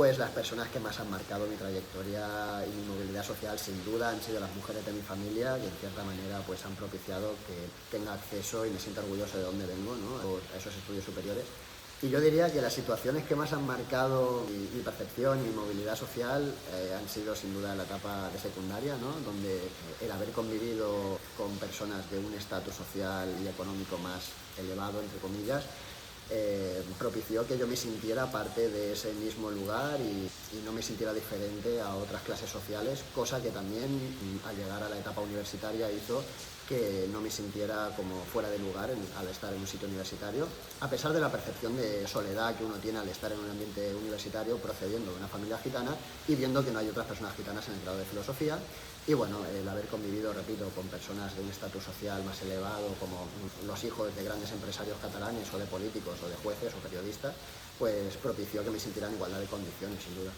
Pues las personas que más han marcado mi trayectoria y mi movilidad social, sin duda, han sido las mujeres de mi familia, que en cierta manera pues han propiciado que tenga acceso y me sienta orgulloso de dónde vengo, ¿no?, a esos estudios superiores. Y yo diría que las situaciones que más han marcado mi percepción y mi movilidad social han sido sin duda la etapa de secundaria, ¿no?, donde el haber convivido con personas de un estatus social y económico más elevado, entre comillas, propició que yo me sintiera parte de ese mismo lugar y no me sintiera diferente a otras clases sociales, cosa que también al llegar a la etapa universitaria hizo que no me sintiera como fuera de lugar al estar en un sitio universitario, a pesar de la percepción de soledad que uno tiene al estar en un ambiente universitario procediendo de una familia gitana y viendo que no hay otras personas gitanas en el grado de filosofía. Y bueno, el haber convivido, repito, con personas de un estatus social más elevado, como los hijos de grandes empresarios catalanes o de políticos o de jueces o periodistas, pues propició que me sintiera en igualdad de condiciones, sin duda.